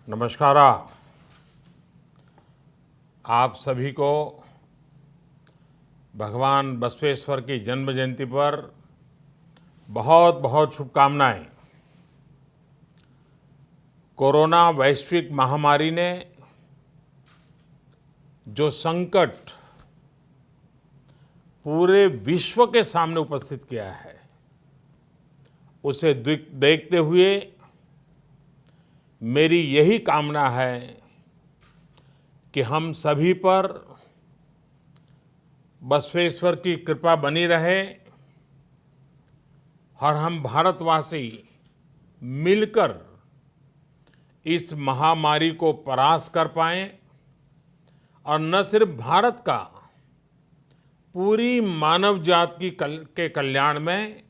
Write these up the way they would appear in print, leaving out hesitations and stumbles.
नमस्कार। आप सभी को भगवान बसवेश्वर की जन्म जयंती पर बहुत बहुत शुभकामनाएं। कोरोना वैश्विक महामारी ने जो संकट पूरे विश्व के सामने उपस्थित किया है, उसे देखते हुए मेरी यही कामना है कि हम सभी पर बसवेश्वर की कृपा बनी रहे और हम भारतवासी मिलकर इस महामारी को परास्त कर पाएं और न सिर्फ भारत का, पूरी मानव जाति के कल्याण में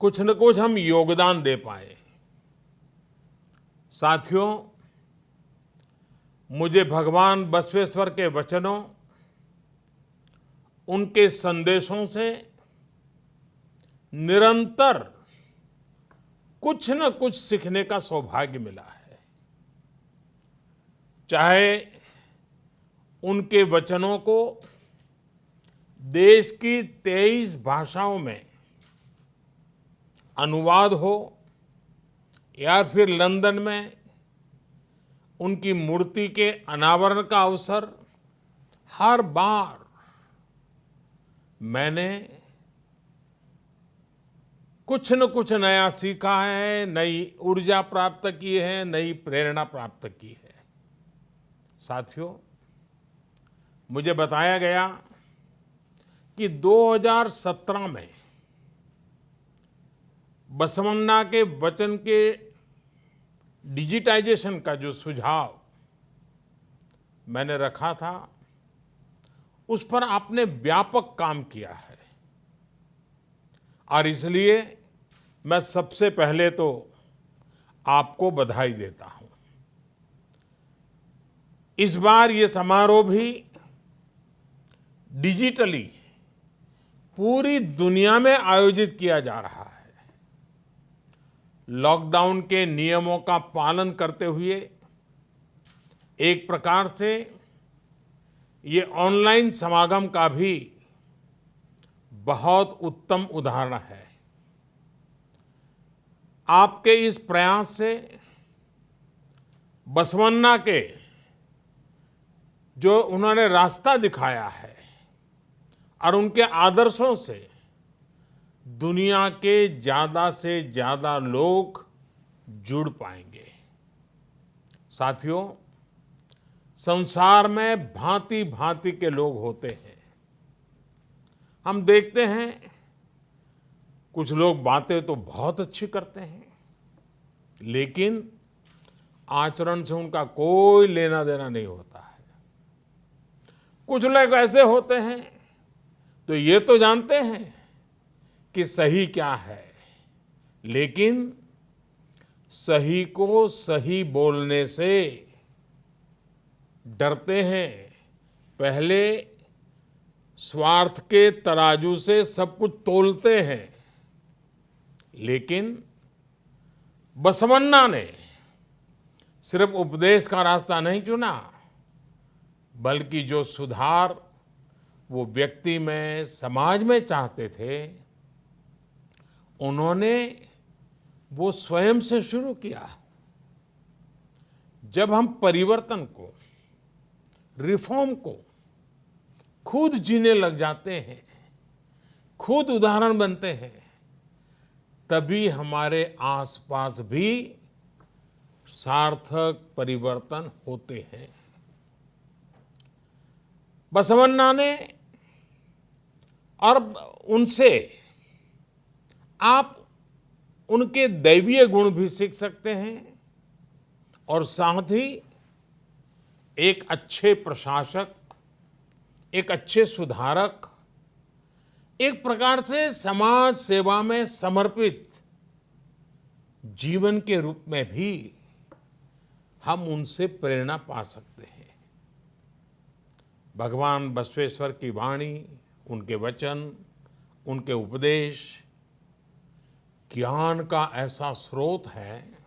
कुछ न कुछ हम योगदान दे पाए। साथियों, मुझे भगवान बसवेश्वर के वचनों, उनके संदेशों से निरंतर कुछ न कुछ सीखने का सौभाग्य मिला है। चाहे उनके वचनों को देश की 23 भाषाओं में अनुवाद हो या फिर लंदन में उनकी मूर्ति के अनावरण का अवसर, हर बार मैंने कुछ न कुछ नया सीखा है, नई ऊर्जा प्राप्त की है, नई प्रेरणा प्राप्त की है। साथियों, मुझे बताया गया कि 2017 में बसवन्ना के वचन के डिजिटाइजेशन का जो सुझाव मैंने रखा था, उस पर आपने व्यापक काम किया है और इसलिए मैं सबसे पहले तो आपको बधाई देता हूं। इस बार ये समारोह भी डिजिटली पूरी दुनिया में आयोजित किया जा रहा है। लॉकडाउन के नियमों का पालन करते हुए एक प्रकार से ये ऑनलाइन समागम का भी बहुत उत्तम उदाहरण है। आपके इस प्रयास से बसवन्ना के जो उन्होंने रास्ता दिखाया है और उनके आदर्शों से दुनिया के ज्यादा से ज्यादा लोग जुड़ पाएंगे। साथियों, संसार में भांति भांति के लोग होते हैं। हम देखते हैं कुछ लोग बातें तो बहुत अच्छी करते हैं, लेकिन आचरण से उनका कोई लेना देना नहीं होता है। कुछ लोग ऐसे होते हैं तो ये तो जानते हैं कि सही क्या है, लेकिन सही को सही बोलने से डरते हैं। पहले स्वार्थ के तराजू से सब कुछ तोलते हैं। लेकिन बसवन्ना ने सिर्फ उपदेश का रास्ता नहीं चुना, बल्कि जो सुधार वो व्यक्ति में, समाज में चाहते थे, उन्होंने वो स्वयं से शुरू किया। जब हम परिवर्तन को, रिफॉर्म को खुद जीने लग जाते हैं, खुद उदाहरण बनते हैं, तभी हमारे आसपास भी सार्थक परिवर्तन होते हैं। बसवन्ना ने और उनसे आप उनके दैवीय गुण भी सीख सकते हैं और साथ ही एक अच्छे प्रशासक, एक अच्छे सुधारक, एक प्रकार से समाज सेवा में समर्पित जीवन के रूप में भी हम उनसे प्रेरणा पा सकते हैं। भगवान बसवेश्वर की वाणी, उनके वचन, उनके उपदेश ज्ञान का ऐसा स्रोत है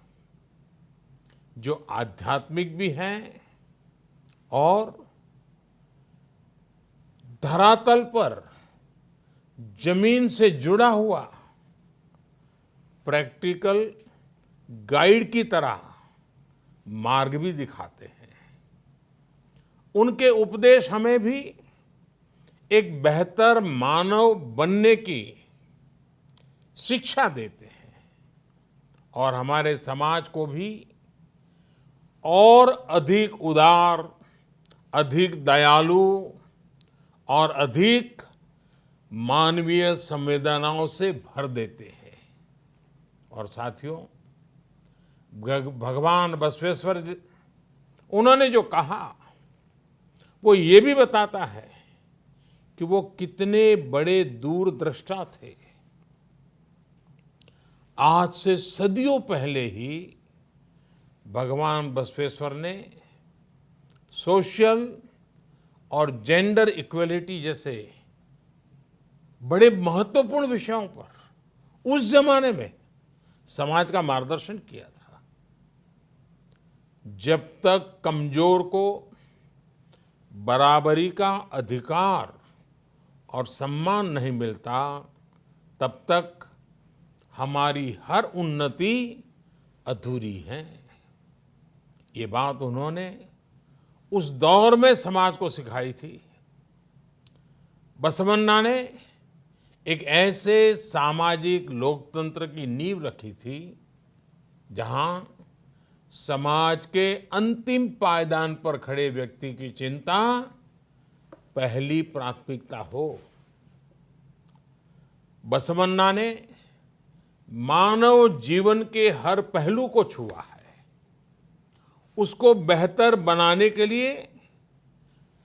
जो आध्यात्मिक भी हैं और धरातल पर जमीन से जुड़ा हुआ प्रैक्टिकल गाइड की तरह मार्ग भी दिखाते हैं। उनके उपदेश हमें भी एक बेहतर मानव बनने की शिक्षा देते हैं और हमारे समाज को भी और अधिक उदार, अधिक दयालु और अधिक मानवीय संवेदनाओं से भर देते हैं। और साथियों, भगवान बसवेश्वर जी, उन्होंने जो कहा वो ये भी बताता है कि वो कितने बड़े दूरदृष्टा थे। आज से सदियों पहले ही भगवान बसवेश्वर ने सोशल और जेंडर इक्वलिटी जैसे बड़े महत्वपूर्ण विषयों पर उस जमाने में समाज का मार्गदर्शन किया था। जब तक कमजोर को बराबरी का अधिकार और सम्मान नहीं मिलता, तब तक हमारी हर उन्नति अधूरी है। ये बात उन्होंने उस दौर में समाज को सिखाई थी। बसवन्ना ने एक ऐसे सामाजिक लोकतंत्र की नींव रखी थी जहां समाज के अंतिम पायदान पर खड़े व्यक्ति की चिंता पहली प्राथमिकता हो। बसवन्ना ने मानव जीवन के हर पहलू को छुआ है, उसको बेहतर बनाने के लिए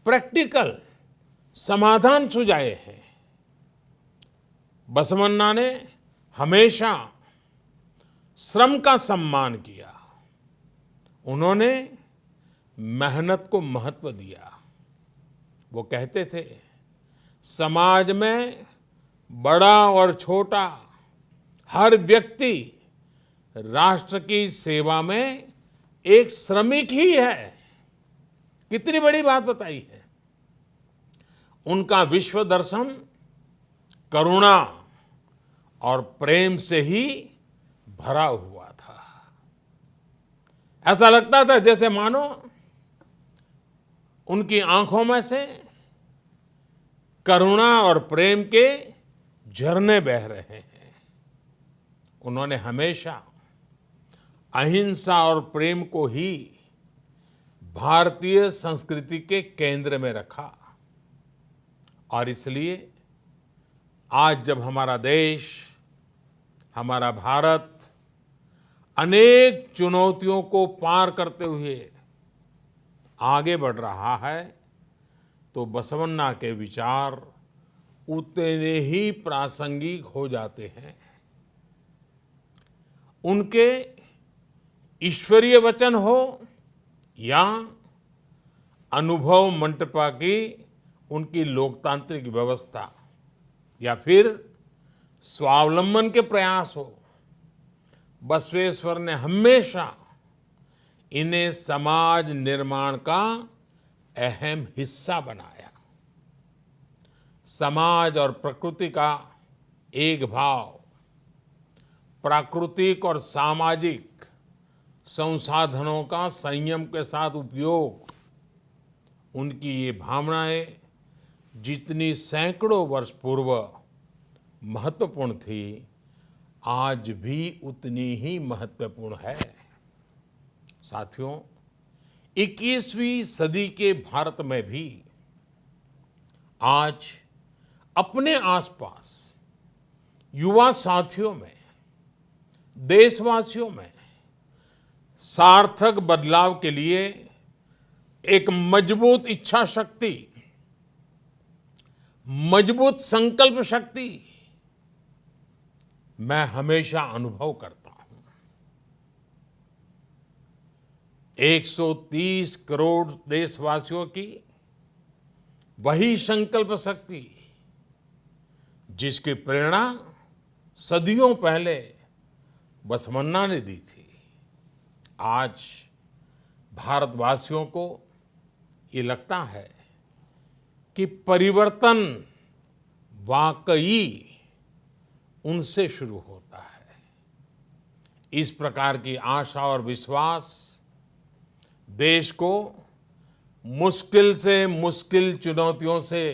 प्रैक्टिकल समाधान सुझाए हैं। बसवन्ना ने हमेशा श्रम का सम्मान किया। उन्होंने मेहनत को महत्व दिया। वो कहते थे, समाज में बड़ा और छोटा हर व्यक्ति राष्ट्र की सेवा में एक श्रमिक ही है। कितनी बड़ी बात बताई है। उनका विश्व दर्शन करुणा और प्रेम से ही भरा हुआ था। ऐसा लगता था जैसे मानो उनकी आंखों में से करुणा और प्रेम के झरने बह रहे हैं। उन्होंने हमेशा अहिंसा और प्रेम को ही भारतीय संस्कृति के केंद्र में रखा। और इसलिए आज जब हमारा देश, हमारा भारत अनेक चुनौतियों को पार करते हुए आगे बढ़ रहा है, तो बसवन्ना के विचार उतने ही प्रासंगिक हो जाते हैं। उनके ईश्वरीय वचन हो या अनुभव मंटपा की उनकी लोकतांत्रिक व्यवस्था या फिर स्वावलंबन के प्रयास हो, बसवेश्वर ने हमेशा इन्हें समाज निर्माण का अहम हिस्सा बनाया। समाज और प्रकृति का एक भाव, प्राकृतिक और सामाजिक संसाधनों का संयम के साथ उपयोग, उनकी ये भावनाएं जितनी सैकड़ों वर्ष पूर्व महत्वपूर्ण थी, आज भी उतनी ही महत्वपूर्ण है। साथियों, 21वीं सदी के भारत में भी आज अपने आसपास युवा साथियों में, देशवासियों में सार्थक बदलाव के लिए एक मजबूत इच्छा शक्ति, मजबूत संकल्प शक्ति मैं हमेशा अनुभव करता हूं। 130 करोड़ देशवासियों की वही संकल्प शक्ति जिसकी प्रेरणा सदियों पहले बसवन्ना ने दी थी, आज भारतवासियों को ये लगता है कि परिवर्तन वाकई उनसे शुरू होता है। इस प्रकार की आशा और विश्वास देश को मुश्किल से मुश्किल चुनौतियों से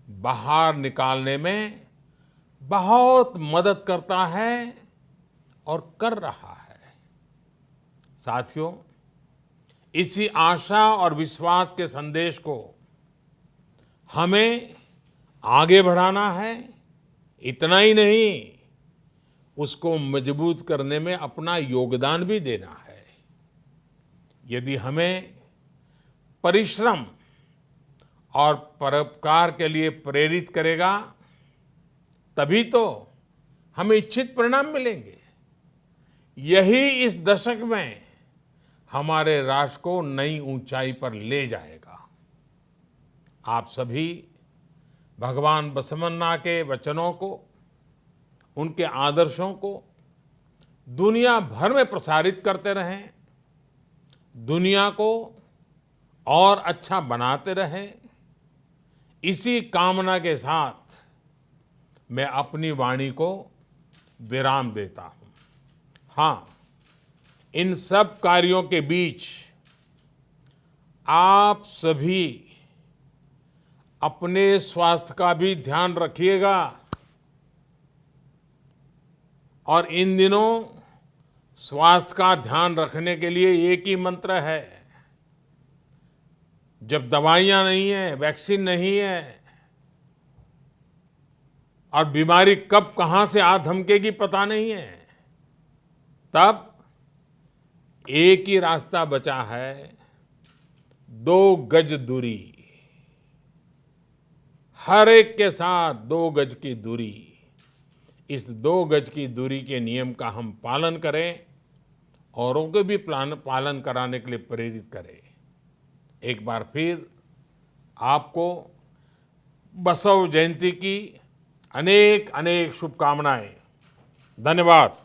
बाहर निकालने में बहुत मदद करता है और कर रहा है। साथियों, इसी आशा और विश्वास के संदेश को हमें आगे बढ़ाना है। इतना ही नहीं, उसको मजबूत करने में अपना योगदान भी देना है। यदि हमें परिश्रम और परोपकार के लिए प्रेरित करेगा, तभी तो हमें इच्छित परिणाम मिलेंगे। यही इस दशक में हमारे राष्ट्र को नई ऊंचाई पर ले जाएगा। आप सभी भगवान बसवन्ना के वचनों को, उनके आदर्शों को दुनिया भर में प्रसारित करते रहें, दुनिया को और अच्छा बनाते रहें। इसी कामना के साथ मैं अपनी वाणी को विराम देता हूं। हाँ, इन सब कार्यों के बीच आप सभी अपने स्वास्थ्य का भी ध्यान रखिएगा। और इन दिनों स्वास्थ्य का ध्यान रखने के लिए एक ही मंत्र है। जब दवाइयां नहीं है, वैक्सीन नहीं है और बीमारी कब कहां से आ धमकेगी पता नहीं है, तब एक ही रास्ता बचा है, 2 गज दूरी। हर एक के साथ 2 गज की दूरी। इस 2 गज की दूरी के नियम का हम पालन करें, औरों को भी पालन कराने के लिए प्रेरित करें। एक बार फिर आपको बसव जयंती की अनेक अनेक शुभकामनाएं। धन्यवाद।